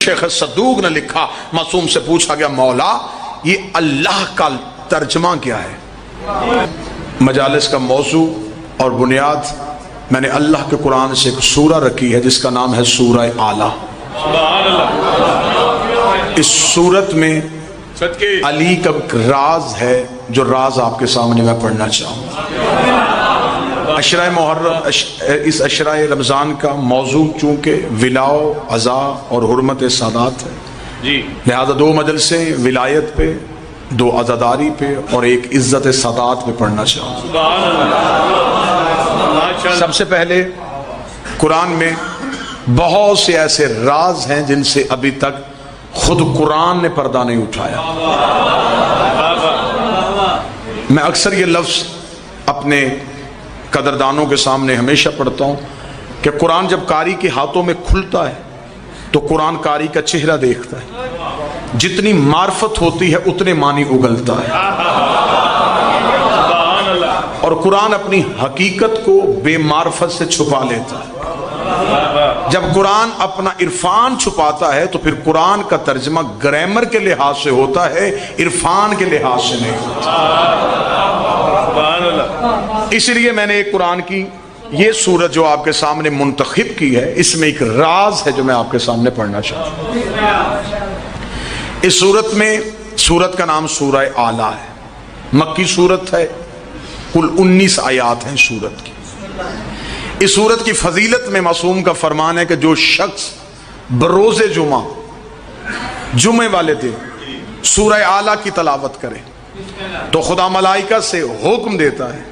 شیخ صدوق نے لکھا، معصوم سے پوچھا گیا مولا یہ اللہ کا ترجمہ کیا ہے؟ مجالس کا موضوع اور بنیاد میں نے اللہ کے قرآن سے ایک سورہ رکھی ہے جس کا نام ہے سورہ اعلیٰ۔ اس سورت میں علی کا راز ہے جو راز آپ کے سامنے میں پڑھنا چاہوں۔ عشرہ محرم، اس عشرہ رمضان کا موضوع چونکہ ولاء عزا اور حرمت سادات ہے، لہذا دو مجلسیں ولایت پہ، دو عزاداری پہ اور ایک عزت سادات پہ پڑھنا چاہوں۔ سب سے پہلے قرآن میں بہت سے ایسے راز ہیں جن سے ابھی تک خود قرآن نے پردہ نہیں اٹھایا۔ میں اکثر یہ لفظ اپنے قدردانوں کے سامنے ہمیشہ پڑھتا ہوں کہ قرآن جب قاری کے ہاتھوں میں کھلتا ہے تو قرآن قاری کا چہرہ دیکھتا ہے، جتنی معرفت ہوتی ہے اتنے معنی اگلتا ہے، اور قرآن اپنی حقیقت کو بے معرفت سے چھپا لیتا ہے۔ جب قرآن اپنا عرفان چھپاتا ہے تو پھر قرآن کا ترجمہ گرامر کے لحاظ سے ہوتا ہے، عرفان کے لحاظ سے نہیں ہوتا۔ اس لیے میں نے ایک قرآن کی یہ سورت جو آپ کے سامنے منتخب کی ہے، اس میں ایک راز ہے جو میں آپ کے سامنے پڑھنا چاہتا ہوں۔ اس سورت میں، سورت کا نام سورہ اعلیٰ ہے، مکی سورت ہے، کل 19 آیات ہیں سورت کی۔ اس سورت کی فضیلت میں معصوم کا فرمان ہے کہ جو شخص بروز جمعہ، جمعے والے دن سورہ اعلیٰ کی تلاوت کرے تو خدا ملائکہ سے حکم دیتا ہے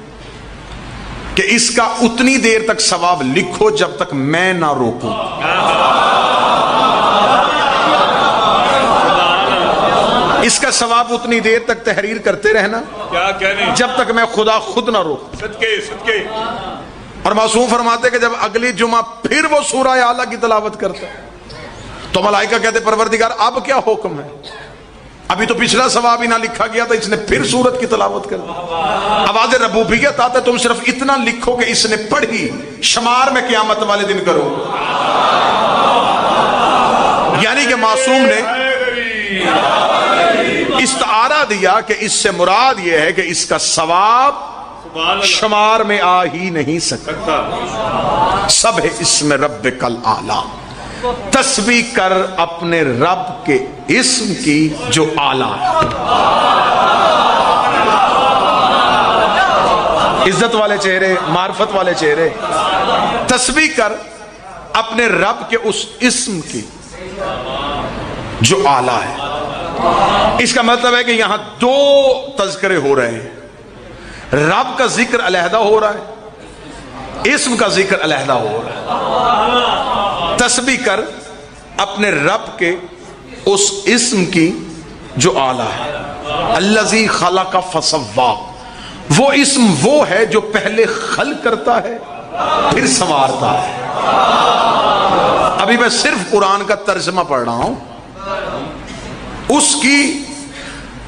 کہ اس کا اتنی دیر تک ثواب لکھو جب تک میں نہ روکوں۔ اس کا ثواب اتنی دیر تک تحریر کرتے رہنا جب تک میں خدا خود نہ روکوں۔ اور معصوم فرماتے کہ جب اگلی جمعہ پھر وہ سورہ اعلیٰ کی تلاوت کرتا ہے تو ملائکہ کہتے پروردگار اب کیا حکم ہے؟ ابھی تو پچھلا ثواب ہی نہ لکھا گیا تھا، اس نے پھر سورت کی تلاوت کر دی۔ آواز ربوبیت آتا ہے، تم صرف اتنا لکھو کہ اس نے پڑھی، شمار میں قیامت والے دن کرو۔ یعنی کہ معصوم نے استعارہ دیا کہ اس سے مراد یہ ہے کہ اس کا ثواب شمار میں آ ہی نہیں سکتا۔ سب ہے اسم ربک الاعلیٰ، تسبیح کر اپنے رب کے اسم کی جو اعلیٰ ہے۔ عزت والے چہرے، معرفت والے چہرے، تسبیح کر اپنے رب کے اس اسم کی جو اعلیٰ ہے۔ اس کا مطلب ہے کہ یہاں دو تذکرے ہو رہے ہیں، رب کا ذکر علیحدہ ہو رہا ہے، اسم کا ذکر علیحدہ ہو رہا ہے۔ تسبیح کر اپنے رب کے اس اسم کی جو اعلیٰ ہے۔ الذی خلق فسوی، وہ اسم وہ ہے جو پہلے خلق کرتا ہے پھر سنوارتا ہے۔ ابھی میں صرف قرآن کا ترجمہ پڑھ رہا ہوں، اس کی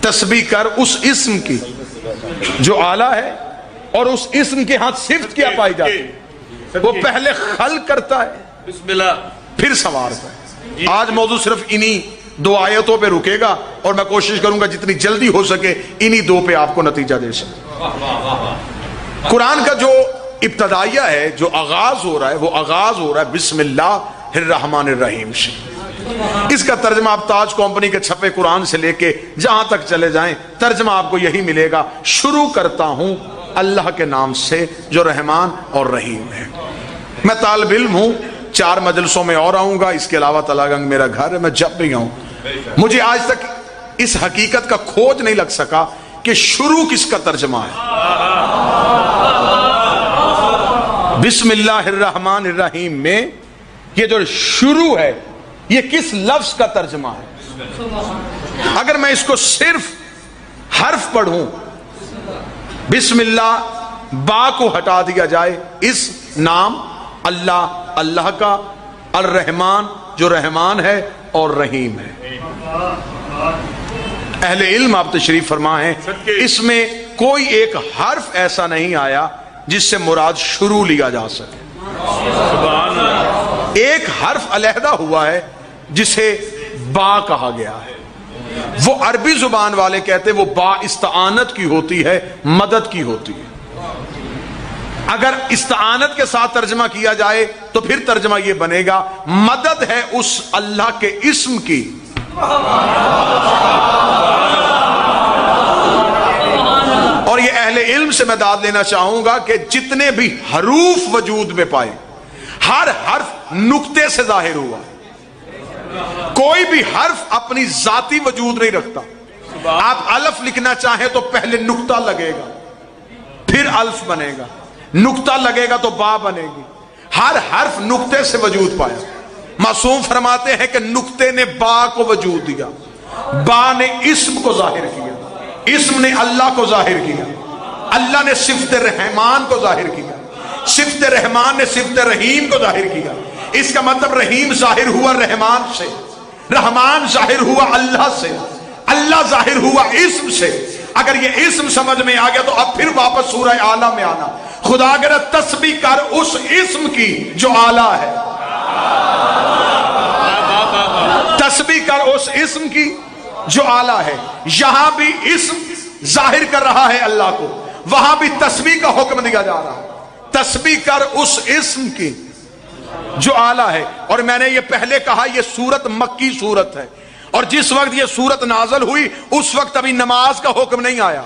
تسبیح کر اس اسم کی جو اعلیٰ ہے، اور اس اسم کے ہاتھ صفت کیا پائی جاتی ہے؟ وہ پہلے خلق کرتا ہے پھر سنوارتا ہے۔ آج موضوع صرف انہی دو آیتوں پہ رکے گا اور میں کوشش کروں گا جتنی جلدی ہو سکے انہی دو پہ آپ کو نتیجہ دے سکے۔ قرآن کا جو ابتدائیہ ہے، جو آغاز ہو رہا ہے، وہ آغاز ہو رہا ہے بسم اللہ الرحمن الرحیم سے۔ اس کا ترجمہ آپ تاج کمپنی کے چھپے قرآن سے لے کے جہاں تک چلے جائیں ترجمہ آپ کو یہی ملے گا، شروع کرتا ہوں اللہ کے نام سے جو رحمان اور رحیم ہے۔ میں طالب علم ہوں، 4 مجلسوں میں اور آؤں گا، اس کے علاوہ تلانگنگ میرا گھر ہے، میں جب بھی آؤں مجھے آج تک اس حقیقت کا کھوج نہیں لگ سکا کہ شروع کس کا ترجمہ ہے۔ بسم اللہ الرحمن الرحیم میں یہ جو شروع ہے یہ کس لفظ کا ترجمہ ہے؟ اگر میں اس کو صرف حرف پڑھوں، بسم اللہ، با کو ہٹا دیا جائے، اس نام اللہ، اللہ کا، الرحمن جو رحمان ہے اور رحیم ہے۔ اہل علم آپ تشریف فرما ہیں، اس میں کوئی ایک حرف ایسا نہیں آیا جس سے مراد شروع لیا جا سکے۔ ایک حرف علیحدہ ہوا ہے جسے با کہا گیا ہے. وہ عربی زبان والے کہتے وہ با استعانت کی ہوتی ہے، مدد کی ہوتی ہے. اگر استعانت کے ساتھ ترجمہ کیا جائے تو پھر ترجمہ یہ بنے گا مدد ہے اس اللہ کے اسم کی اور یہ اہل علم سے میں داد لینا چاہوں گا کہ جتنے بھی حروف وجود میں پائے ہر حرف نقطے سے ظاہر ہوا. کوئی بھی حرف اپنی ذاتی وجود نہیں رکھتا. آپ الف لکھنا چاہیں تو پہلے نقطہ لگے گا پھر الف بنے گا، نقطہ لگے گا تو با بنے گی. ہر حرف نقطے سے وجود پایا. معصوم فرماتے ہیں کہ نقطے نے با کو وجود دیا، با نے اسم کو ظاہر کیا، اسم نے اللہ کو ظاہر کیا، اللہ نے صفت رحمان کو ظاہر کیا، صفت رحمان نے صفت رحیم کو ظاہر کیا. اس کا مطلب رحیم ظاہر ہوا رحمان سے، رحمان ظاہر ہوا اللہ سے، اللہ ظاہر ہوا اسم سے. اگر یہ اسم سمجھ میں آ گیا تو اب پھر واپس سورہ اعلیٰ میں آنا. خدا اگر تسبیح کر اس اسم کی جو اعلیٰ ہے، تسبیح کر اس اسم کی جو اعلیٰ ہے. یہاں بھی اسم ظاہر کر رہا ہے اللہ کو، وہاں بھی تسبیح کا حکم دیا جا رہا ہے. تسبیح کر اس اسم کی جو اعلیٰ ہے. اور میں نے یہ پہلے کہا یہ سورت مکی سورت ہے، اور جس وقت یہ سورت نازل ہوئی اس وقت ابھی نماز کا حکم نہیں آیا.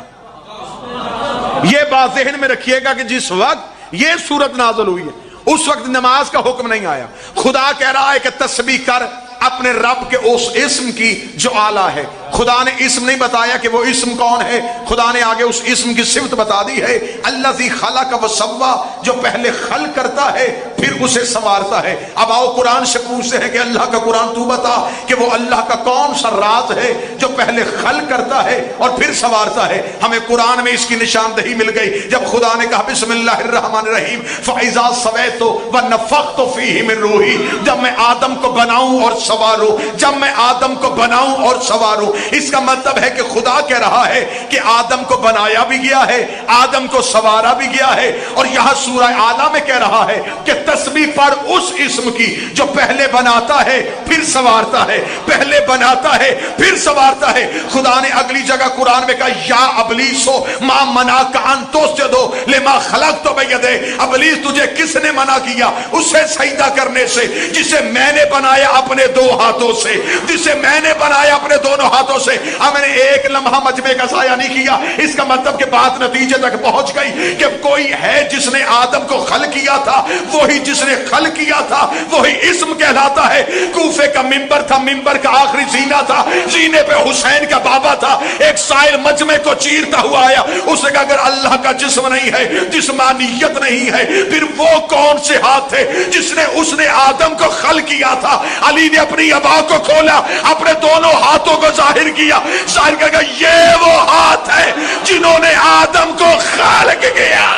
یہ بات ذہن میں رکھیے گا کہ جس وقت یہ سورت نازل ہوئی ہے اس وقت نماز کا حکم نہیں آیا. خدا کہہ رہا ہے کہ تسبیح کر اپنے رب کے اس اسم کی جو اعلیٰ ہے. خدا نے اسم نہیں بتایا کہ وہ اسم کون ہے، خدا نے آگے اس اسم کی صفت بتا دی ہے. الذی خلق وسوی، جو پہلے خلق کرتا ہے پھر اسے سنوارتا ہے. اب آؤ قرآن سے پوچھتے ہیں کہ اللہ کا قرآن تو بتا کہ وہ اللہ کا کون سا راز ہے جو پہلے خلق کرتا ہے اور پھر سنوارتا ہے. ہمیں قرآن میں اس کی نشاندہی مل گئی جب خدا نے کہا بسم اللہ الرحمن الرحیم فَإِذَا سَوَيْتُ وَنَفَخْتُ فِيهِ مِن رُوحِي، جب میں آدم کو بناؤں اور سواروں، جب میں آدم کو بناؤں اور سواروں. اس کا مطلب ہے کہ خدا کہہ رہا ہے کہ آدم کو بنایا بھی گیا ہے، آدم کو سوارا بھی گیا ہے. اور یہاں سورہ اعلیٰ میں کہہ رہا ہے کہ تسبیح پڑھ اس اسم کی جو پہلے بناتا ہے پھر سوارتا ہے، پہلے بناتا ہے پھر سوارتا ہے. خدا نے اگلی جگہ قرآن میں کہا یا ابلیسو ما منعک ان تسجد لما خلقت بیدی، ابلیس تجھے کس نے منع کیا اسے سجدہ کرنے سے جسے میں نے بنایا اپنے دو ہاتھوں سے، جسے میں نے بنایا اپنے دونوں ہاتھوں سے. اب میں نے ایک لمحہ مجمع کا ضائع نہیں کیا. اس کا مطلب کہ بات نتیجے تک پہنچ گئی کہ کوئی ہے جس نے آدم کو خلق کیا تھا، وہی جس نے خلق کیا تھا وہی اسم کہلاتا ہے. کوفے کا منبر تھا، منبر کا آخری زینہ تھا، زینے پہ حسین کا بابا تھا. ایک سائل مجمع کو چیرتا ہوا آیا، اس نے کہا اگر اللہ کا جسم نہیں ہے، جسمانیت نہیں ہے، پھر وہ کون سے ہاتھ تھے جس نے اس نے آدم کو خلق کیا تھا. علی نے اپنی ابا کو کھولا، اپنے دونوں ہاتھوں کو ظاہر کیا، ظاہر کر کے یہ وہ ہاتھ ہے جنہوں نے آدم کو خلق کیا.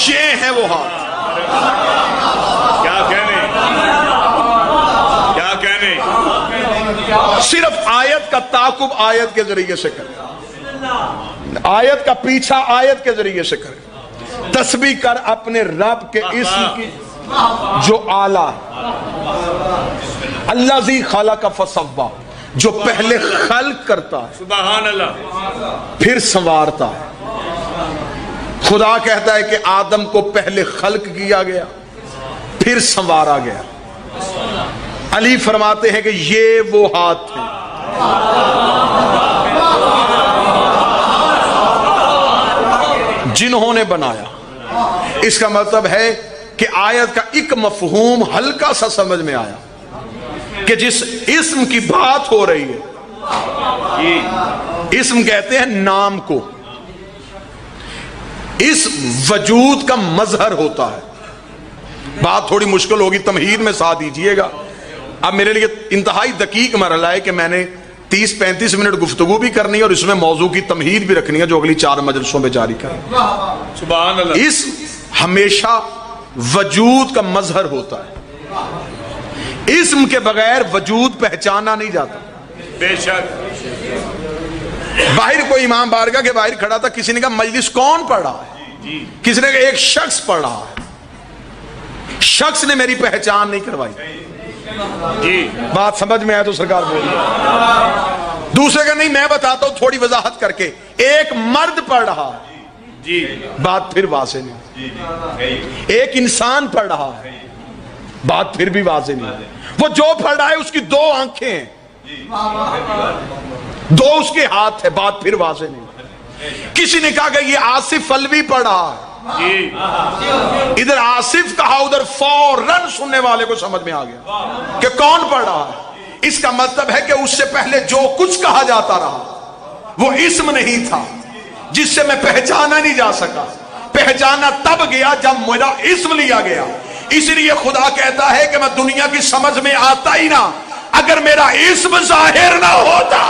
یہ ہے وہ ہاتھ. کیا کہنے صرف آیت کا تعاقب آیت کے ذریعے سے کریں، آیت کا پیچھا آیت کے ذریعے سے کریں. تسبیح کر اپنے رب کے اسم کی جو اعلیٰ، الذی خلق فسوی، جو پہلے خلق کرتا ہے سبحان اللہ پھر سنوارتا ہے. خدا کہتا ہے کہ آدم کو پہلے خلق کیا گیا پھر سنوارا گیا. علی فرماتے ہیں کہ یہ وہ ہاتھ تھے جنہوں نے بنایا. اس کا مطلب ہے کہ آیت کا ایک مفہوم ہلکا سا سمجھ میں آیا کہ جس اسم کی بات ہو رہی ہے، اسم کہتے ہیں نام کو، اس وجود کا مظہر ہوتا ہے. بات تھوڑی مشکل ہوگی، تمہید میں ساتھ دیجئے گا. اب میرے لیے انتہائی دقیق مرحلہ ہے کہ میں نے 30-35 منٹ گفتگو بھی کرنی ہے اور اس میں موضوع کی تمہید بھی رکھنی ہے جو اگلی 4 مجلسوں میں جاری کریں. سبحان اللہ. اس ہمیشہ وجود کا مظہر ہوتا ہے. اسم کے بغیر وجود پہچانا نہیں جاتا. بے شک. باہر کوئی امام بارگاہ کے باہر کھڑا تھا، کسی نے کہا مجلس کون پڑھ رہا ہے؟ کس نے کہا ایک شخص پڑھ رہا ہے, شخص نے میری پہچان نہیں کروائی. جی بات سمجھ میں آئے تو سرکار بولی. دوسرے کا نہیں, میں بتاتا ہوں تھوڑی وضاحت کر کے. ایک مرد پڑھ رہا ہے, جی بات پھر واضح نہیں. ایک انسان پڑھ رہا ہے, بات پھر بھی واضح نہیں. وہ جو پڑھ رہا ہے اس کی دو آنکھیں ہیں, دو اس کے ہاتھ ہے, بات پھر واضح نہیں. کسی نے کہا کہ یہ آصف الوی پڑھ رہا ہے, جی ادھر آصف کہا, ادھر فوراً سننے والے کو سمجھ میں آ گیا کہ کون پڑھ رہا ہے. اس کا مطلب ہے کہ اس سے پہلے جو کچھ کہا جاتا رہا وہ اسم نہیں تھا جس سے میں پہچانا نہیں جا سکا. پہچانا تب گیا جب میرا اسم لیا گیا. اس لیے خدا کہتا ہے کہ میں دنیا کی سمجھ میں آتا ہی نہ اگر میرا اسم ظاہر نہ ہوتا.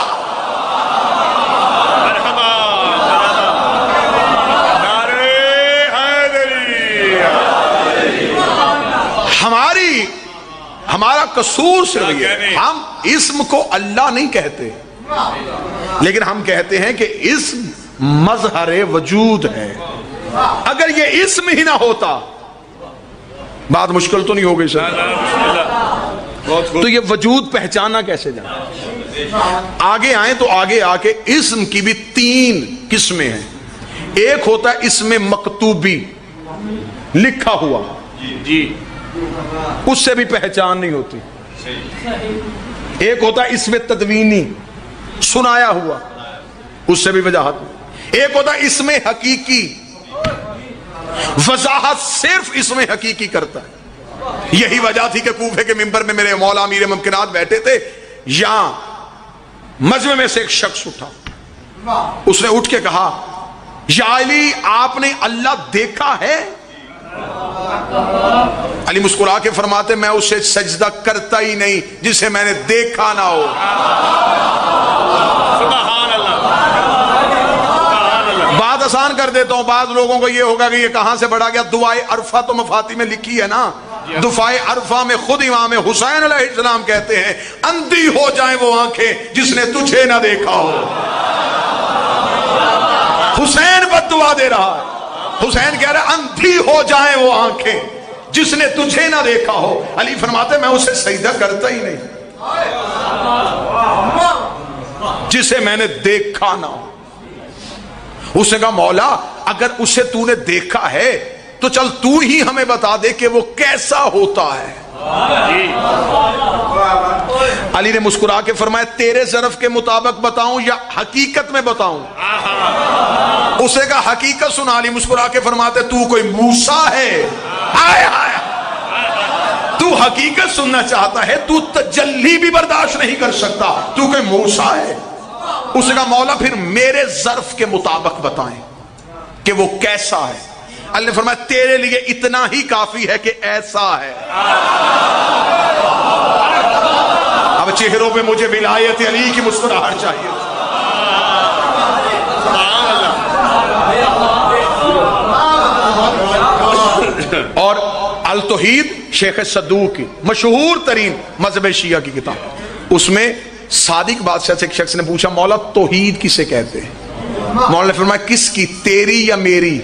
ہمارا قصور صرف یہ, ہم اسم کو اللہ نہیں کہتے, لیکن ہم کہتے ہیں کہ اسم مظہر وجود ہے. اگر یہ اسم ہی نہ ہوتا بات مشکل تو نہیں ہو گئی سر. تو یہ وجود پہچانا کیسے جانا. آگے آئیں تو آگے آ کے اسم کی بھی 3 قسمیں ہیں. ایک ہوتا ہے اسم مکتوبی, لکھا ہوا, جی اس سے بھی پہچان نہیں ہوتی. ایک ہوتا ہے اسم تدوینی, سنایا ہوا, اس سے بھی وضاحت نہیں. ایک ہوتا ہے اسم حقیقی, وضاحت صرف اسم حقیقی کرتا ہے. یہی وجہ تھی کہ کوفے کے منبر میں میرے مولا امیر ممکنات بیٹھے تھے. یہاں مجمع میں سے ایک شخص اٹھا, اس نے اٹھ کے کہا یا علی آپ نے اللہ دیکھا ہے؟ علی مسکرا کے فرماتے میں اسے سجدہ کرتا ہی نہیں جسے میں نے دیکھا نہ ہو. سبحان اللہ. بات آسان کر دیتا ہوں. بعض لوگوں کو یہ ہوگا کہ یہ کہاں سے بڑھا گیا. دعائے عرفہ تو مفاتی میں لکھی ہے نا. دعائے عرفہ میں خود امام حسین علیہ السلام کہتے ہیں اندھی ہو جائیں وہ آنکھیں جس نے تجھے نہ دیکھا ہو. حسین بد دعا دے رہا ہے. حسین کہہ رہا ہے اندھی ہو جائیں وہ آنکھیں جس نے تجھے نہ دیکھا ہو. علی فرماتے میں اسے سجدہ کرتا ہی نہیں جسے میں نے دیکھا نہ ہو. اس نے کہا مولا اگر اسے تو نے دیکھا ہے تو چل تو ہی ہمیں بتا دے کہ وہ کیسا ہوتا ہے. علی نے مسکرا کے فرمایا تیرے ظرف کے مطابق بتاؤں یا حقیقت میں بتاؤں؟ اسے کہا حقیقت سنا. علی مسکرا کے فرماتے تو کوئی موسیٰ ہے؟ آئے آئے تو حقیقت سننا چاہتا ہے, تو تجلی بھی برداشت نہیں کر سکتا, تو کوئی موسیٰ ہے. اسے کہا مولا پھر میرے ظرف کے مطابق بتائیں کہ وہ کیسا ہے. اللہ نے فرمایا تیرے لیے اتنا ہی کافی ہے کہ ایسا ہے. اب چہروں پہ مجھے ولایت علی کی مسکراہٹ چاہیے. اور التوحید شیخ صدوق کی مشہور ترین مذہب شیعہ کی کتاب, اس میں صادق بادشاہ سے ایک شخص نے پوچھا مولا توحید کسے کہتے ہیں؟ مولا نے فرمایا کس کی, تیری یا میری؟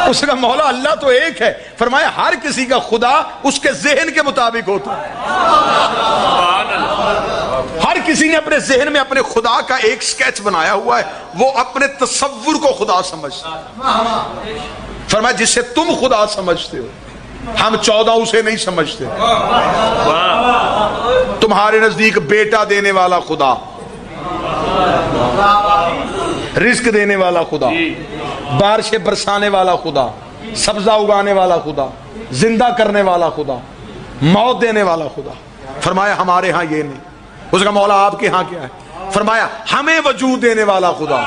اس نے کہا مولا اللہ تو ایک ہے. فرمایا ہر کسی کا خدا اس کے ذہن کے مطابق ہوتا ہے. ہر کسی نے اپنے ذہن میں اپنے خدا کا ایک سکیچ بنایا ہوا ہے, وہ اپنے تصور کو خدا سمجھتا ہے. فرمایا جسے تم خدا سمجھتے ہو ہم 14 اسے نہیں سمجھتے. تمہارے نزدیک بیٹا دینے والا خدا, رزق دینے والا خدا, بارشیں برسانے والا خدا, سبزہ اگانے والا خدا, زندہ کرنے والا خدا, موت دینے والا خدا. فرمایا ہمارے ہاں یہ نہیں. اس کا مولا آپ کے ہاں کیا ہے؟ فرمایا ہمیں وجود دینے والا خدا.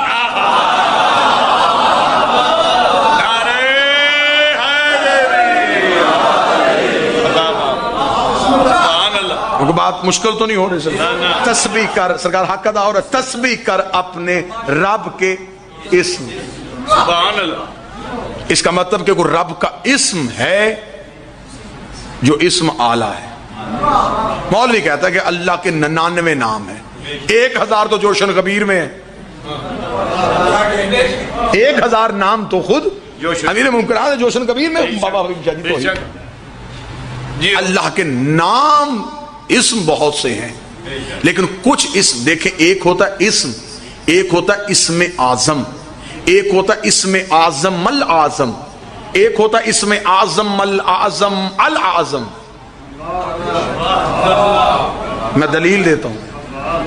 بات مشکل تو نہیں ہو رہی سر. تسبیح کر, سرکار حق ادا ہو رہا, تسبیح کر اپنے رب کے اسم. سبحان اللہ. اس کا مطلب کہ کوئی رب کا اسم ہے جو اسم اعلیٰ ہے. مولوی کہتا ہے کہ اللہ کے 99 نام ہیں, 1000 تو جوشن غبیر میں ہے. 1000 نام تو خود جوشن امیر ممکنات جوشن کبیر میں بابا بے شک جی اللہ کے نام اسم بہت سے ہیں، لیکن کچھ اسم دیکھیں، ایک ہوتا ہے اسم، ایک ہوتا ہے اسم اعظم، ایک ہوتا ہے اسم اعظم الاعظم، ایک ہوتا ہے اسم اعظم الاعظم الاعظم۔ میں دلیل دیتا ہوں،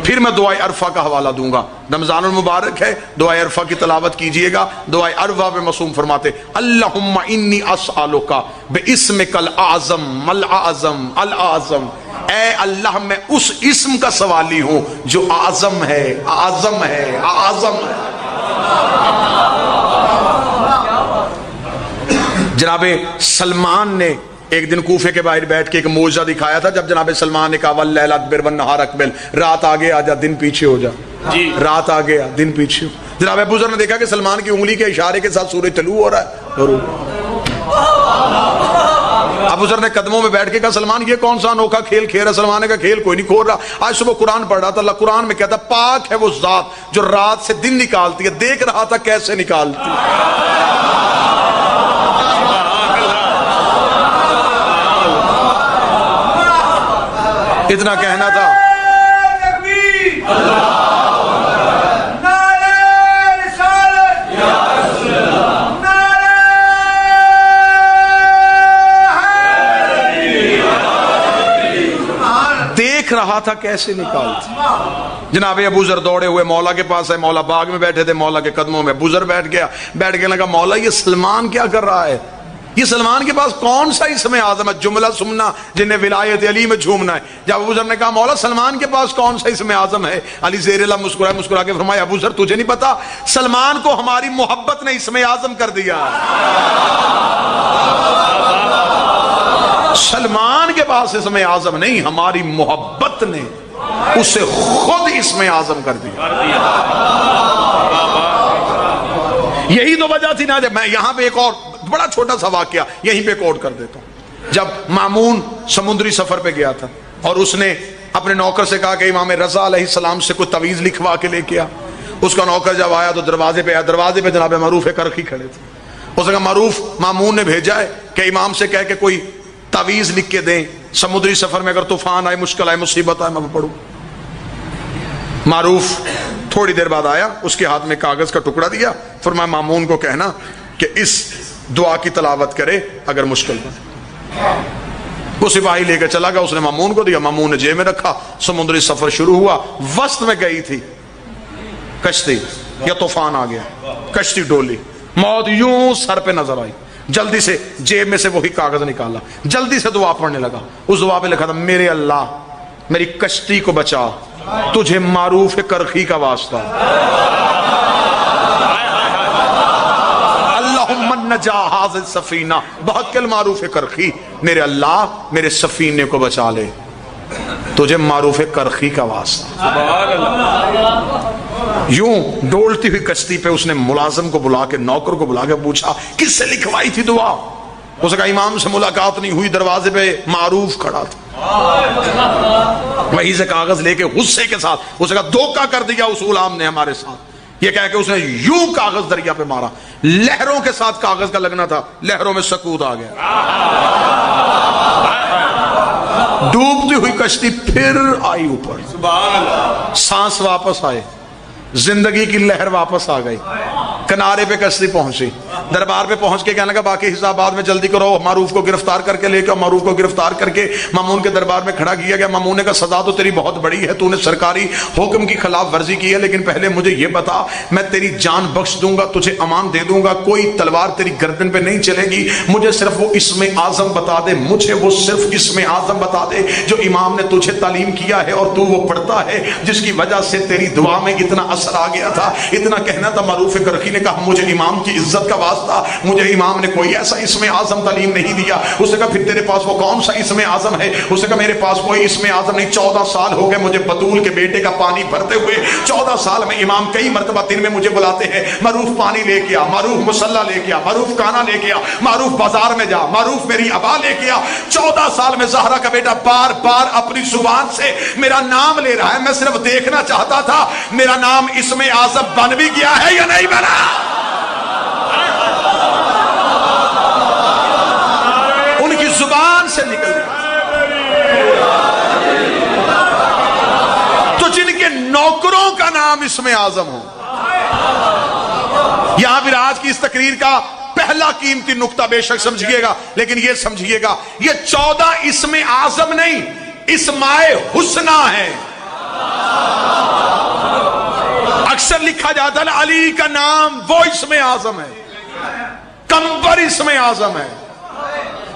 پھر میں دعائے عرفہ کا حوالہ دوں گا۔ رمضان المبارک ہے، دعائے عرفہ کی تلاوت کیجئے گا۔ دعائے عرفہ پہ معصوم فرماتے اللہم انی اسألک باسمک الاعظم الاعظم الاعظم، اے اللہ میں اس اسم کا سوالی ہوں جو اعظم ہے، اعظم ہے، اعظم ہے۔ جناب سلمان نے ایک دن کوفے کے باہر بیٹھ کے ایک معجزہ دکھایا تھا، جب جناب سلمان نے کہا واللیل ادبر والنہار اقبل، رات آگے آ جا دن پیچھے ہو جا، جی رات آگے آ دن پیچھے ہو۔ جناب ابو ذر نے دیکھا کہ سلمان کی انگلی کے اشارے کے ساتھ سورج طلوع ہو رہا ہے۔ ابو ذر نے قدموں میں بیٹھ کے کہا سلمان یہ کون سا انوکھا کھیل کھیل رہا؟ سلمان نے کہا کھیل کوئی نہیں کھول رہا، آج صبح قرآن پڑھ رہا تھا، اللہ قرآن میں کہتا پاک ہے وہ ذات جو رات سے دن نکالتی ہے، دیکھ رہا تھا کیسے نکالتی ہے۔ اتنا کہنا تھا۔ دیکھ رہا تھا کیسے نکالتی۔ جناب ابو ذر دوڑے ہوئے مولا کے پاس ہے، مولا باغ میں بیٹھے تھے، مولا کے قدموں میں ابو ذر بیٹھ کے لگا مولا یہ سلمان کیا کر رہا ہے؟ یہ سلمان کے پاس کون سا اسم اعظم ہے؟ جملہ سننا جنہیں ولایت علی میں جھومنا ہے۔ جب ابو ذر نے کہا مولا سلمان کے پاس کون سا اسم اعظم ہے؟ علی زیر اللہ مسکرا کے فرمایا ابو ذر تجھے نہیں پتا، سلمان کو ہماری محبت نے اسم اعظم کر دیا۔ سلمان کے پاس اسم اعظم نہیں، ہماری محبت نے اسے خود اسم اعظم کر دیا۔ یہی تو وجہ تھی نا۔ جب میں یہاں پہ ایک اور بڑا چھوٹا سا واقعہ یہیں پہ کوٹ کر دیتا ہوں۔ جب مامون سمندری سفر پہ گیا تھا اور اس نے اپنے نوکر سے کہا کہ امام رضا علیہ السلام سے کوئی تعویذ لکھوا کے لے کے آ، اس کا نوکر جب آیا تو دروازے پہ آیا، دروازے پہ جناب معروف کرخی کھڑے تھے۔ اس نے کہا معروف مامون نے بھیجا ہے کہ امام سے کہہ کہ کوئی تعویذ لکھ کے دیں، سمندری سفر میں اگر طوفان آئے، مشکل آئے، مصیبت آئے، میں پڑھوں۔ معروف تھوڑی دیر بعد آیا، اس کے ہاتھ میں کاغذ کا ٹکڑا دیا، فرمایا مامون کو کہنا کہ اس دعا کی تلاوت کرے اگر مشکل بنے۔ وہ سپاہی لے کے چلا گیا، اس نے مامون کو دیا، مامون نے جیب میں رکھا۔ سمندری سفر شروع ہوا، وسط میں گئی تھی کشتی، یا طوفان آ گیا، کشتی ڈولی، موت یوں سر پہ نظر آئی، جلدی سے جیب میں سے وہی کاغذ نکالا، جلدی سے دعا پڑھنے لگا۔ اس دعا پہ لکھا تھا میرے اللہ میری کشتی کو بچا، تجھے معروف کرخی کا واسطہ، اللہم نجا حاضر سفینہ بحق معروف کرخی، میرے اللہ میرے سفینے کو بچا لے، تجھے معروف کرخی کا واسطہ۔ یوں ڈولتی ہوئی کشتی پہ اس نے ملازم کو بلا کے، نوکر کو بلا کے پوچھا کس سے لکھوائی تھی دعا؟ اس نے کہا امام سے ملاقات نہیں ہوئی، دروازے پہ معروف کھڑا تھا، وہیں سے کاغذ لے کے غصے کے ساتھ اس نے کہا دھوکہ کر دیا اس غلام نے ہمارے ساتھ۔ یہ کہہ کے اس نے یوں کاغذ دریا پہ مارا، لہروں کے ساتھ کاغذ کا لگنا تھا، لہروں میں سکوت آ گیا، ڈوبتی ہوئی کشتی پھر آئی اوپر، سانس واپس آئے، زندگی کی لہر واپس آ گئی، کنارے پہ کشتی پہنچی، دربار پہ پہنچ کے کہنے لگا باقی حساب بعد میں جلدی کرو، معروف کو گرفتار کر کے لے کے، معروف کو گرفتار کر کے مامون کے دربار میں کھڑا کیا گیا۔ مامون نے کہا سزا تو تیری بہت بڑی ہے، تو نے سرکاری حکم کی خلاف ورزی کی ہے، لیکن پہلے مجھے یہ بتا، میں تیری جان بخش دوں گا، تجھے امان دے دوں گا، کوئی تلوار تیری گردن پہ نہیں چلے گی، مجھے صرف وہ اسم اعظم بتا دے، مجھے وہ صرف اسم اعظم بتا دے جو امام نے تجھے تعلیم کیا ہے اور تو وہ پڑھتا ہے، جس کی وجہ سے تیری دعا میں اتنا اثر آ گیا تھا۔ اتنا کہنا تھا، معروف کرخی نے کہا مجھے امام کی عزت کا واسطہ تھا, مجھے امام نے کوئی ایسا اسم اعظم تعلیم نہیں دیا. اس نے کہا پھر تیرے پاس وہ کون سا اسم اعظم ہے؟ اس نے کہا میرے پاس کوئی اسم اعظم نہیں. 14 سال ہو گئے مجھے بطول کے بیٹے کا پانی بھرتے ہوئے. 14 سال میں امام کئی مرتبہ دن میں مجھے بلاتے ہیں, معروف پانی لے کے آ, معروف مصلی لے کے آ, معروف کھانا لے کے آ, معروف بازار میں جا, معروف میری ابا لے کے آ. 14 سال میں زہرا کا بیٹا بار بار اپنی زبان سے میرا نام لے رہا ہے. میں صرف دیکھنا چاہتا تھا میرا نام اسم اعظم بن بھی گیا ہے یا نہیں بنا. ان کی زبان سے نکل گیا. تو جن کے نوکروں کا نام اسم اعظم ہو. یہاں پھر آج کی اس تقریر کا پہلا قیمتی نقطہ بے شک سمجھیے گا, لیکن یہ سمجھیے گا یہ 14 اسم اعظم نہیں, اسمائے حسنہ ہے. اکثر لکھا جاتا ہے علی کا نام وہ اسم اعظم ہے, کمبر اسم اعظم ہے,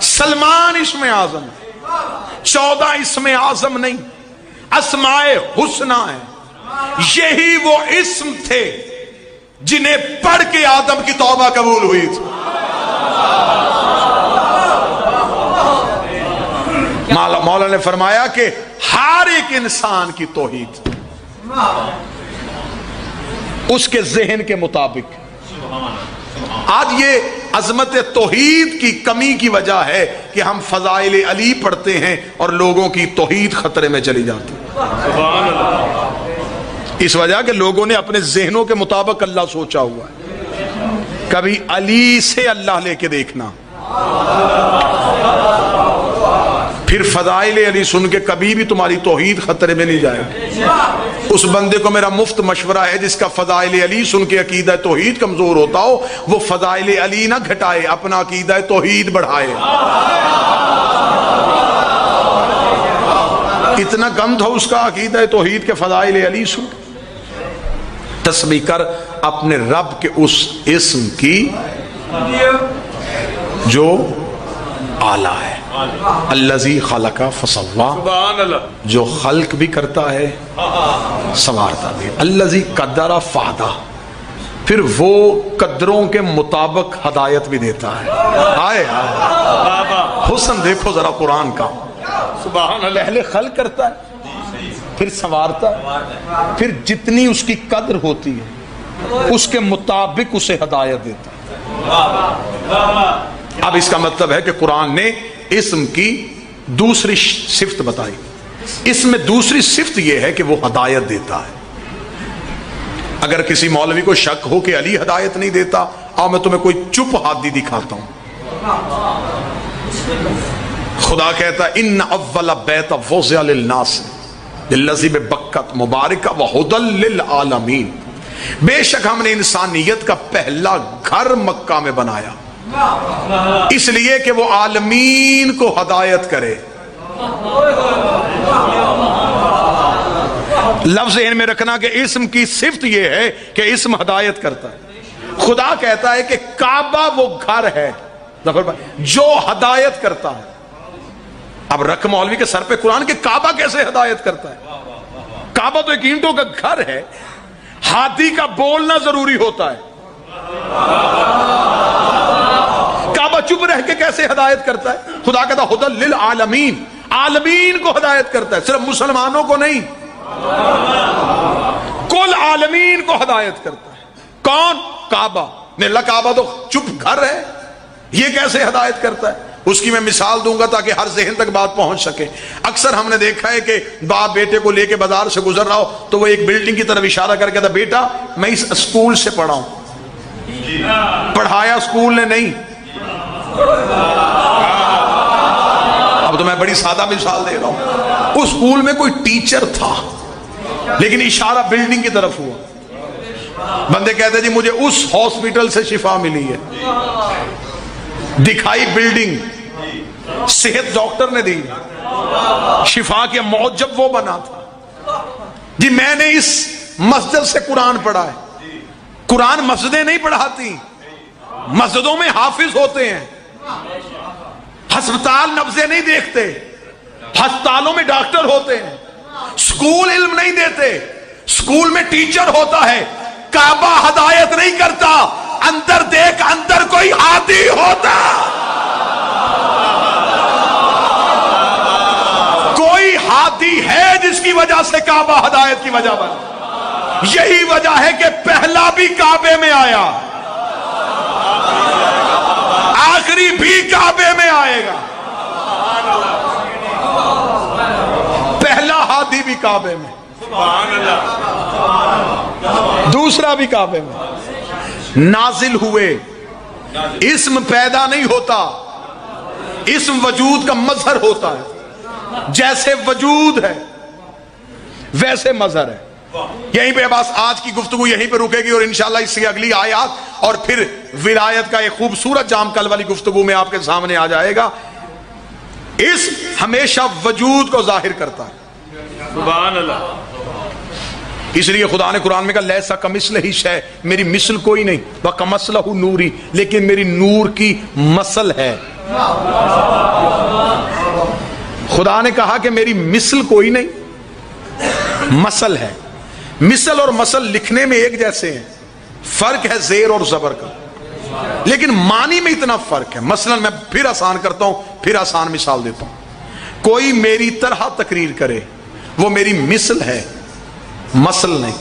سلمان اسم اعظم ہے. 14 اسم اعظم نہیں, اسمائے حسنہ ہے. یہی وہ اسم تھے جنہیں پڑھ کے آدم کی توبہ قبول ہوئی تھی. مولا نے فرمایا کہ ہر ایک انسان کی توحید اس کے ذہن کے مطابق. آج یہ عظمت توحید کی کمی کی وجہ ہے کہ ہم فضائل علی پڑھتے ہیں اور لوگوں کی توحید خطرے میں چلی جاتی ہے. اس وجہ کہ لوگوں نے اپنے ذہنوں کے مطابق اللہ سوچا ہوا ہے. کبھی علی سے اللہ لے کے دیکھنا, پھر فضائل علی سن کے کبھی بھی تمہاری توحید خطرے میں نہیں جائے گی. اس بندے کو میرا مفت مشورہ ہے جس کا فضائل علی سن کے عقیدہ توحید کمزور ہوتا ہو, وہ فضائل علی نہ گھٹائے, اپنا عقیدہ توحید بڑھائے. اتنا گند ہو اس کا عقیدہ توحید کے فضائل علی سن. تسبیح کر اپنے رب کے اس اسم کی جو اعلیٰ ہے. الذی خلق فسوا, جو خلق بھی کرتا ہے سنوارتا بھی. الذی قدر فہدی, پھر وہ قدروں کے مطابق ہدایت بھی دیتا ہے. آئے حسن دیکھو ذرا قرآن کا. سبحان اللہ. پہلے خلق کرتا ہے, پھر سنوارتا ہے, پھر جتنی اس کی قدر ہوتی ہے اس کے مطابق اسے ہدایت دیتا ہے. اب اس کا مطلب ہے کہ قرآن نے اسم کی دوسری صفت بتائی. اس میں دوسری صفت یہ ہے کہ وہ ہدایت دیتا ہے. اگر کسی مولوی کو شک ہو کہ علی ہدایت نہیں دیتا, آؤ میں تمہیں کوئی چپ ہادی دکھاتا ہوں. خدا کہتا ہے ان اول بیت وضع للناس للذی ببکۃ مبارکہ وہدی للعالمین, بے شک ہم نے انسانیت کا پہلا گھر مکہ میں بنایا اس لیے کہ وہ عالمین کو ہدایت کرے. لفظ ذہن میں رکھنا کہ اسم کی صفت یہ ہے کہ اسم ہدایت کرتا ہے. خدا کہتا ہے کہ کعبہ وہ گھر ہے جو ہدایت کرتا ہے. اب رکھ مولوی کے سر پہ قرآن کہ کعبہ کیسے ہدایت کرتا ہے. کعبہ تو ایک اینٹوں کا گھر ہے, ہاتھی کا بولنا ضروری ہوتا ہے. کعبہ چپ رہ کے کیسے ہدایت کرتا ہے؟ خدا کہتا ہے ہدی للعالمین, عالمین کو ہدایت کرتا ہے, صرف مسلمانوں کو نہیں, کل عالمین کو ہدایت کرتا ہے. کون؟ کعبہ. اللہ کعبہ تو چپ گھر ہے, یہ کیسے ہدایت کرتا ہے؟ اس کی میں مثال دوں گا تاکہ ہر ذہن تک بات پہنچ سکے. اکثر ہم نے دیکھا ہے کہ باپ بیٹے کو لے کے بازار سے گزر رہا ہو تو وہ ایک بلڈنگ کی طرف اشارہ کر کے کہتا بیٹا میں اس اسکول سے پڑھا ہوں. پڑھایا اسکول نے نہیں. اب تو میں بڑی سادہ مثال دے رہا ہوں. اس اسکول میں کوئی ٹیچر تھا لیکن اشارہ بلڈنگ کی طرف ہوا. بندے کہتے جی مجھے اس ہاسپٹل سے شفا ملی ہے, دکھائی بلڈنگ, صحت ڈاکٹر نے دی, شفا کے موجب وہ بنا تھا. جی میں نے اس مسجد سے قرآن پڑھا ہے. قرآن مسجدیں نہیں پڑھاتی, مسجدوں میں حافظ ہوتے ہیں. ہسپتال نبضیں نہیں دیکھتے, ہسپتالوں میں ڈاکٹر ہوتے ہیں. سکول علم نہیں دیتے, سکول میں ٹیچر ہوتا ہے. کعبہ ہدایت نہیں کرتا, اندر دیکھ اندر کو کوئی ہادی ہوتا، کوئی ہادی ہے جس کی وجہ سے کعبہ ہدایت کی وجہ بنا. یہی وجہ ہے کہ پہلا بھی کعبے میں آیا، آخری بھی کعبے میں آئے گا. پہلا ہادی بھی کعبے میں، دوسرا بھی کعبے میں. نازل ہوئے، اسم پیدا نہیں ہوتا، اسم وجود کا مظہر ہوتا ہے. جیسے وجود ہے ویسے مظہر ہے. یہیں پہ بس آج کی گفتگو یہیں پہ رکے گی، اور انشاءاللہ اس سے اگلی آیات اور پھر ولایت کا ایک خوبصورت جام کل والی گفتگو میں آپ کے سامنے آ جائے گا. اس ہمیشہ وجود کو ظاہر کرتا ہے. سبحان اللہ. اس لیے خدا نے قرآن میں کہا لیسا کمثلہ شیء، میری مثل کوئی نہیں، وکمثلہ نوری، لیکن میری نور کی مثل ہے. خدا نے کہا کہ میری مثل کوئی نہیں، مثل ہے. مثل اور مثل لکھنے میں ایک جیسے ہیں، فرق ہے زیر اور زبر کا، لیکن معنی میں اتنا فرق ہے. مثلا میں پھر آسان کرتا ہوں، پھر آسان مثال دیتا ہوں. کوئی میری طرح تقریر کرے وہ میری مثل ہے، مثل نہیں.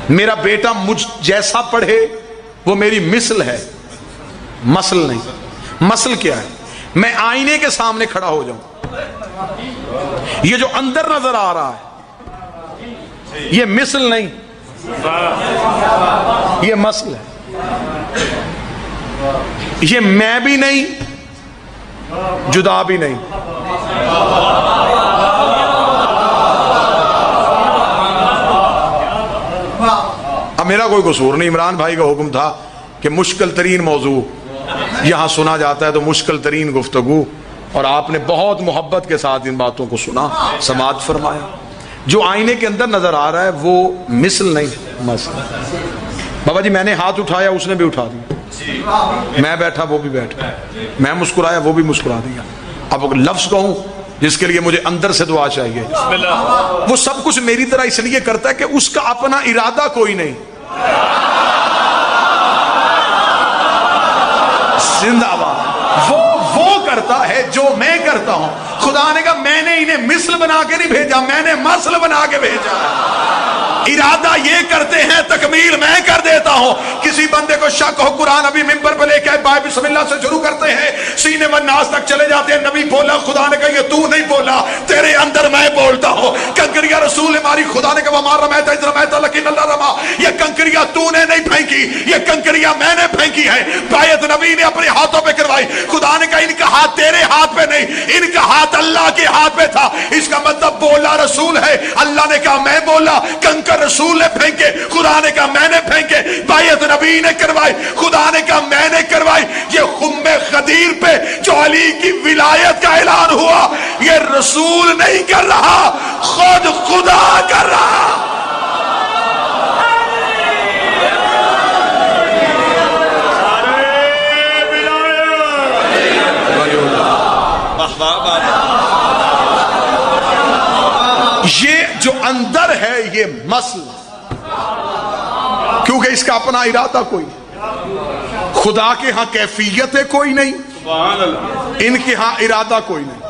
میرا بیٹا مجھ جیسا پڑھے وہ میری مثل ہے، مثل نہیں. مثل کیا ہے؟ میں آئینے کے سامنے کھڑا ہو جاؤں، یہ جو اندر نظر آ رہا ہے یہ مثل نہیں، یہ مثل ہے. یہ میں بھی نہیں، جدا بھی نہیں. اب میرا کوئی قصور نہیں، عمران بھائی کا حکم تھا کہ مشکل ترین موضوع یہاں سنا جاتا ہے تو مشکل ترین گفتگو، اور آپ نے بہت محبت کے ساتھ ان باتوں کو سنا، سماعت فرمایا. جو آئینے کے اندر نظر آ رہا ہے وہ مثل نہیں، مثل. بابا جی میں نے ہاتھ اٹھایا اس نے بھی اٹھا دیا، میں بیٹھا وہ بھی بیٹھا، میں مسکرایا وہ بھی مسکرا دیا. اب لفظ کہوں جس کے لیے مجھے اندر سے دعا چاہیے، وہ سب کچھ میری طرح اس لیے کرتا ہے کہ اس کا اپنا ارادہ کوئی نہیں. زندہ باد. وہ کرتا ہے جو میں کرتا ہوں. خدا نے کہا میں نے انہیں مثل بنا کے نہیں بھیجا، میں نے مثل بنا کے بھیجا. ارادہ یہ کرتے ہیں، تکمیل میں کر دیتا ہوں. کسی بندے کو شک ہو، قرآن ابھی منبر پہ لے کے بسم اللہ سے شروع کرتے ہیں، سینے و ناس تک چلے جاتے ہیں. نبی بولا، خدا نے کہا یہ تو نہیں بولا، تیرے اندر میں بولتا ہوں. کنکریاں رسول ہماری، خدا نے کہا وما رمیت اذ رمیت لیکن اللہ رما. یہ کنکریاں تو نے نہیں پھینکی، یہ کنکریاں میں نے پھینکی ہے. بیعت نبی نے اپنے ہاتھوں پہ کروائی. خدا نے کہا ان کا ہاتھ تیرے ہاتھ پہ نہیں، ان کا ہاتھ اللہ کے ہاتھ پہ تھا. اس کا مطلب بولا رسول ہے، اللہ نے کہا میں بولا. کنکر رسول نے پھینکے، خدا نے کہا میں نے پھینکے. بیعت نبی نے کروائی، خدا نے کہا میں نے کروائی. یہ خم خدیر پہ جو علی کی ولایت کا اعلان ہوا، یہ رسول نہیں کر رہا، خود خدا کر رہا. یہ جو اندر ہے یہ مسل، کیونکہ اس کا اپنا ارادہ کوئی. خدا کے ہاں کیفیت کوئی نہیں، ان کے ہاں ارادہ کوئی نہیں.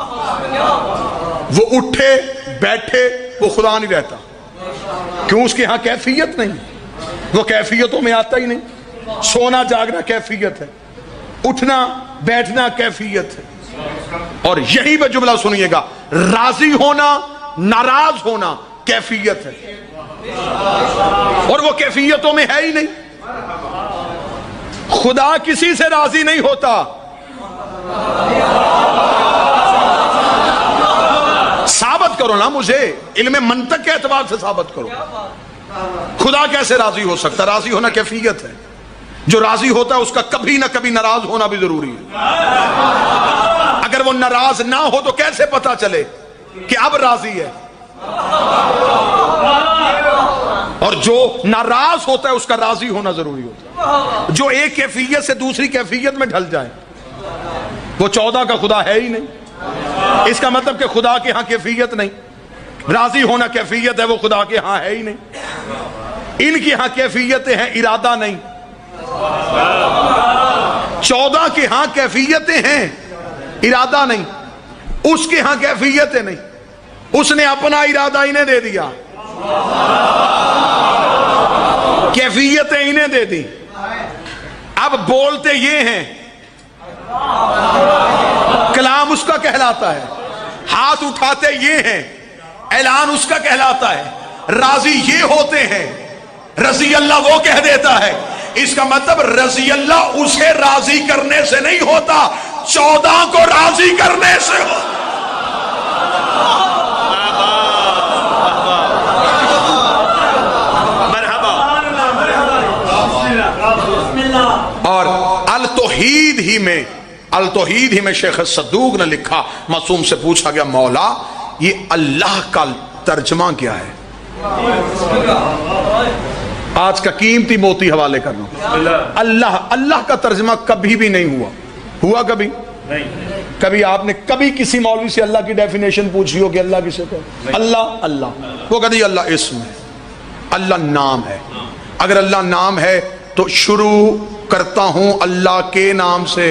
وہ اٹھے بیٹھے وہ خدا نہیں رہتا، کیوں؟ اس کے ہاں کیفیت نہیں، وہ کیفیتوں میں آتا ہی نہیں. سونا جاگنا کیفیت ہے، اٹھنا بیٹھنا کیفیت ہے. اور یہی پہ جملہ سنیے گا، راضی ہونا ناراض ہونا کیفیت ہے، اور وہ کیفیتوں میں ہے ہی نہیں. خدا کسی سے راضی نہیں ہوتا. ثابت کرو نا مجھے، علم منطق کے اعتبار سے ثابت کرو. خدا کیسے راضی ہو سکتا؟ راضی ہونا کیفیت ہے. جو راضی ہوتا ہے اس کا کبھی نہ کبھی ناراض ہونا بھی ضروری ہے. اگر وہ ناراض نہ ہو تو کیسے پتا چلے کہ اب راضی ہے؟ اور جو ناراض ہوتا ہے اس کا راضی ہونا ضروری ہوتا ہے. جو ایک کیفیت سے دوسری کیفیت میں ڈھل جائے وہ 14 کا خدا ہے ہی نہیں. اس کا مطلب کہ خدا کے ہاں کیفیت نہیں. راضی ہونا کیفیت ہے، وہ خدا کے ہاں ہے ہی نہیں. ان کی ہاں کیفیتیں ہیں، ارادہ نہیں. 14 کے ہاں کیفیتیں ہیں، ارادہ نہیں، اس کے ہاں کیفیتیں نہیں، اس نے اپنا ارادہ انہیں دے دیا، کیفیتیں انہیں دے دی، اب بولتے یہ ہیں، کلام اس کا کہلاتا ہے، ہاتھ اٹھاتے یہ ہیں، اعلان اس کا کہلاتا ہے، راضی یہ ہوتے ہیں، رضی اللہ وہ کہہ دیتا ہے۔ اس کا مطلب رضی اللہ اسے راضی کرنے سے نہیں ہوتا، 14 کو راضی کرنے سے ہوتا۔ اور التوحید ہی میں شیخ صدوق نے لکھا، معصوم سے پوچھا گیا مولا یہ اللہ کا ترجمہ کیا ہے؟ آج کا قیمتی موتی حوالے کرنا، اللہ کا ترجمہ کبھی بھی نہیں ہوا کبھی کبھی آپ نے کبھی کسی مولوی سے اللہ کی ڈیفینیشن پوچھی ہو کہ اللہ کسے کہتے ہیں؟ اللہ وہ کہتے ہیں اللہ اسم ہے، اللہ نام ہے، اگر اللہ نام ہے تو شروع کرتا ہوں اللہ کے نام سے،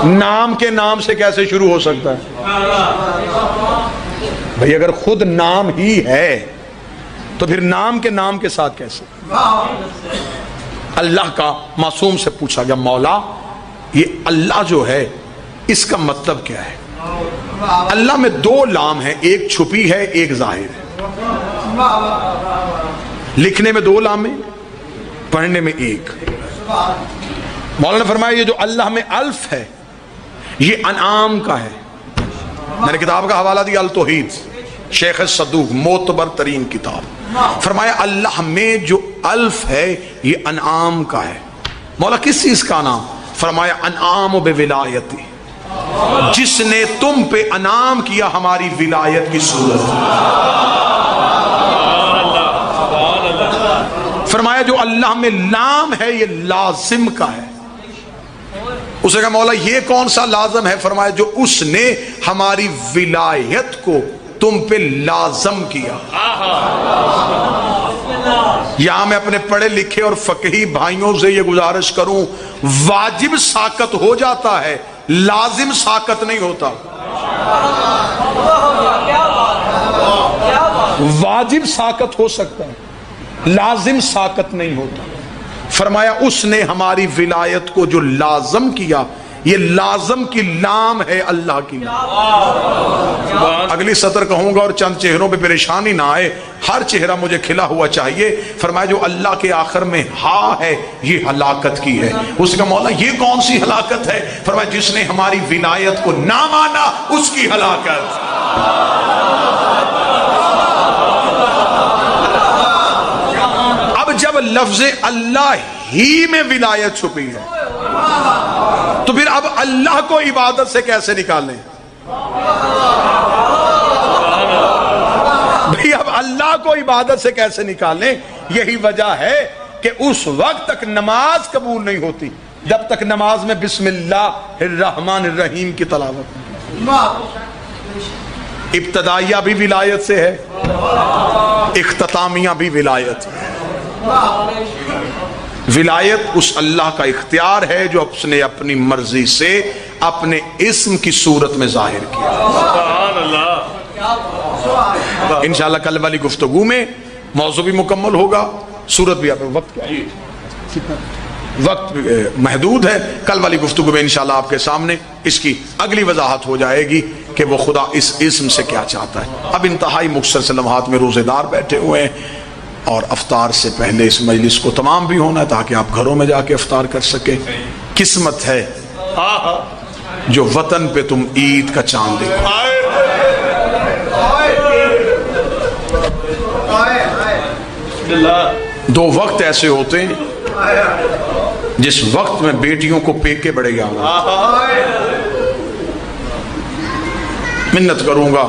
نام کے نام سے کیسے شروع ہو سکتا ہے بھئی؟ اگر خود نام ہی ہے تو پھر نام کے نام کے ساتھ کیسے؟ اللہ کا معصوم سے پوچھا گیا مولا یہ اللہ جو ہے اس کا مطلب کیا ہے؟ اللہ میں 2 لام ہیں، ایک چھپی ہے ایک ظاہر ہے، لکھنے میں 2 لام ہیں، پڑھنے میں 1۔ مولانا نے فرمایا یہ جو اللہ میں الف ہے یہ انعام کا ہے، میں نے کتاب کا حوالہ دیا التوحید، شیخ صدوق معتبر ترین کتاب، فرمایا اللہ میں جو الف ہے یہ انعام کا ہے۔ مولا کس چیز کا نام؟ فرمایا انعام بولایتی، جس نے تم پہ انعام کیا ہماری ولایت کی صورت۔ فرمایا جو اللہ میں لام ہے یہ لازم کا ہے۔ اسے کہا مولا یہ کون سا لازم ہے؟ فرمایا جو اس نے ہماری ولایت کو تم پہ لازم کیا۔ یہاں میں اپنے پڑھے لکھے اور فقہی بھائیوں سے یہ گزارش کروں، واجب ساقط ہو جاتا ہے، لازم ساقط نہیں ہوتا۔ واجب ساقط ہو سکتا ہے، لازم ساقط نہیں ہوتا۔ فرمایا اس نے ہماری ولایت کو جو لازم کیا، یہ لازم کی لام ہے اللہ کی لام۔ اگلی سطر کہوں گا اور چند چہروں پہ پریشانی نہ آئے، ہر چہرہ مجھے کھلا ہوا چاہیے۔ فرمایا جو اللہ کے آخر میں ہاں ہے یہ ہلاکت کی ہے۔ اس کا مولا یہ کون سی ہلاکت ہے؟ فرمایا جس نے ہماری ولایت کو نہ مانا اس کی ہلاکت۔ اب جب لفظ اللہ ہی میں ولایت چھپی ہے تو پھر اب اللہ کو عبادت سے کیسے نکالیں؟ بھئی اب اللہ کو عبادت سے کیسے نکالیں؟ یہی وجہ ہے کہ اس وقت تک نماز قبول نہیں ہوتی جب تک نماز میں بسم اللہ الرحمن الرحیم کی تلاوت۔ ابتدائیہ بھی ولایت سے ہے، اختتامیہ بھی ولایت ہے۔ ولایت اس اللہ کا اختیار ہے جو اس نے اپنی مرضی سے اپنے اسم کی صورت میں ظاہر کیا۔ انشاءاللہ کل والی گفتگو میں موضوع بھی مکمل ہوگا، صورت بھی آپ وقت کیا ہے؟ وقت محدود ہے۔ کل والی گفتگو میں انشاءاللہ آپ کے سامنے اس کی اگلی وضاحت ہو جائے گی کہ وہ خدا اس اسم سے کیا چاہتا ہے۔ اب انتہائی مختصر لمحات میں روزے دار بیٹھے ہوئے ہیں اور افطار سے پہلے اس مجلس کو تمام بھی ہونا ہے تاکہ آپ گھروں میں جا کے افطار کر سکیں۔ قسمت ہے جو وطن پہ تم عید کا چاند دیکھو۔ 2 وقت ایسے ہوتے ہیں جس وقت میں بیٹیوں کو پیکے بڑے یاد آتے ہیں۔ منت کروں گا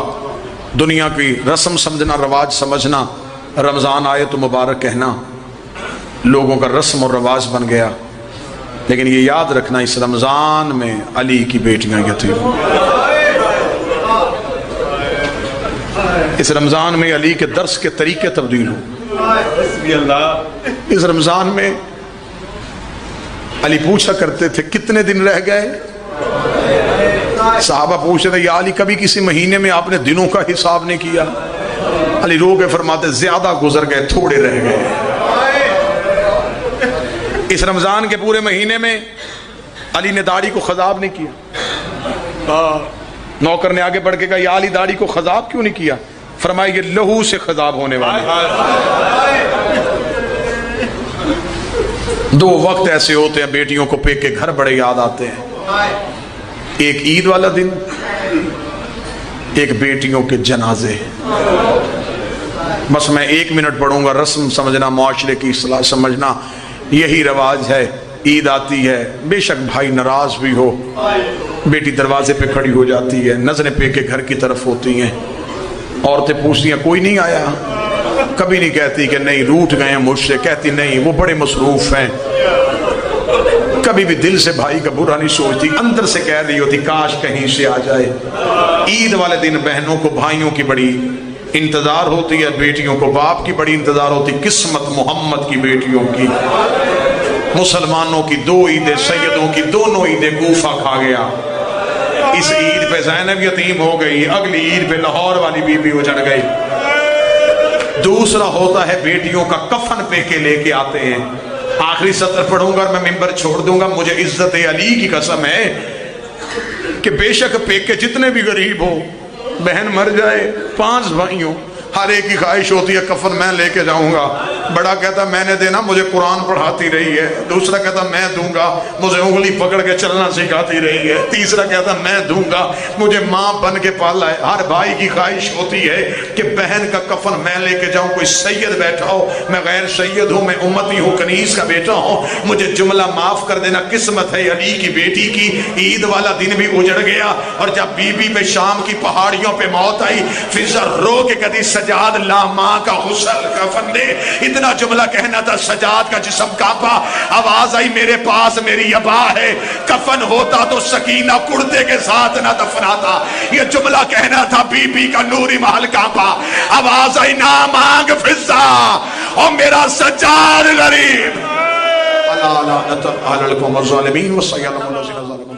دنیا کی رسم سمجھنا، رواج سمجھنا، رمضان آئے تو مبارک کہنا لوگوں کا رسم اور رواج بن گیا، لیکن یہ یاد رکھنا اس رمضان میں علی کی بیٹیاں یتیم، اس رمضان میں علی کے درس کے طریقے تبدیل ہوں، اس رمضان میں علی پوچھا کرتے تھے کتنے دن رہ گئے؟ صحابہ پوچھ رہے یا علی کبھی کسی مہینے میں آپ نے دنوں کا حساب نہیں کیا؟ علی رو کے فرماتے زیادہ گزر گئے تھوڑے رہ گئے۔ اس رمضان کے پورے مہینے میں علی نے داڑھی کو خضاب نہیں کیا۔ نوکر نے آگے بڑھ کے کہا یا علی داڑھی کو خضاب کیوں نہیں کیا؟ فرمایا یہ لہو سے خضاب ہونے والا۔ دو وقت ایسے ہوتے ہیں بیٹیوں کو پیک کے گھر بڑے یاد آتے ہیں، ایک عید والا دن، ایک بیٹیوں کے جنازے۔ بس میں 1 منٹ پڑھوں گا، رسم سمجھنا، معاشرے کی اصلاح سمجھنا، یہی رواج ہے۔ عید آتی ہے، بے شک بھائی ناراض بھی ہو، بیٹی دروازے پہ کھڑی ہو جاتی ہے، نظریں پہ کے گھر کی طرف ہوتی ہیں، عورتیں پوچھتی ہیں کوئی نہیں آیا؟ کبھی نہیں کہتی کہ نہیں روٹھ گئے ہیں مجھ سے، کہتی نہیں وہ بڑے مصروف ہیں۔ کبھی بھی دل سے بھائی کا برا نہیں سوچتی، اندر سے کہہ رہی ہوتی کاش کہیں سے آ جائے۔ عید والے دن بہنوں کو بھائیوں کی بڑی انتظار ہوتی ہے، بیٹیوں کو باپ کی بڑی انتظار ہوتی۔ قسمت محمد کی بیٹیوں کی، مسلمانوں کی 2 عیدیں، سیدوں کی دونوں عیدیں کوفہ کھا گیا۔ اس عید پہ زینب یتیم ہو گئی، اگلی عید پہ لاہور والی بی بی اجڑ گئی۔ دوسرا ہوتا ہے بیٹیوں کا کفن پہ کے لے کے آتے ہیں۔ آخری سطر پڑھوں گا اور میں ممبر چھوڑ دوں گا، مجھے عزت علی کی قسم ہے کہ بے شک پیک کے جتنے بھی غریب ہو، بہن مر جائے 5 بھائیوں، ہر ایک کی خواہش ہوتی ہے کفن میں لے کے جاؤں گا۔ بڑا کہتا میں نے دینا، مجھے قرآن پڑھاتی رہی ہے۔ دوسرا کہتا میں دوں گا، مجھے انگلی پکڑ کے چلنا سکھاتی رہی ہے۔ تیسرا کہتا میں دوں گا، مجھے ماں بن کے پالا ہے۔ ہر بھائی کی خواہش ہوتی ہے کہ بہن کا کفن میں لے کے جاؤں۔ کوئی سید بیٹھا ہو، میں غیر سید ہوں، میں امتی ہوں، کنیز کا بیٹا ہوں، مجھے جملہ معاف کر دینا۔ قسمت ہے علی کی بیٹی کی، عید والا دن بھی اجڑ گیا۔ اور جب بی بی پہ شام کی پہاڑیوں پہ موت آئی، فضا رو کے کہتی سجاد لا ماں کا غسل کفن دے۔ اتنا جملہ کہنا تھا، سجاد کا جسم کانپا، آواز آئی میرے پاس میری ابا ہے، کفن ہوتا تو سکینہ کرتے کے ساتھ نہ دفناتا۔ یہ جملہ کہنا تھا، بی بی کا نوری محل کانپا، آواز آئی نہ مانگ فضا اور میرا سجاد غریب۔ اللہ لعنت علی القوم الظالمین وسیعلم الذین ظلموا۔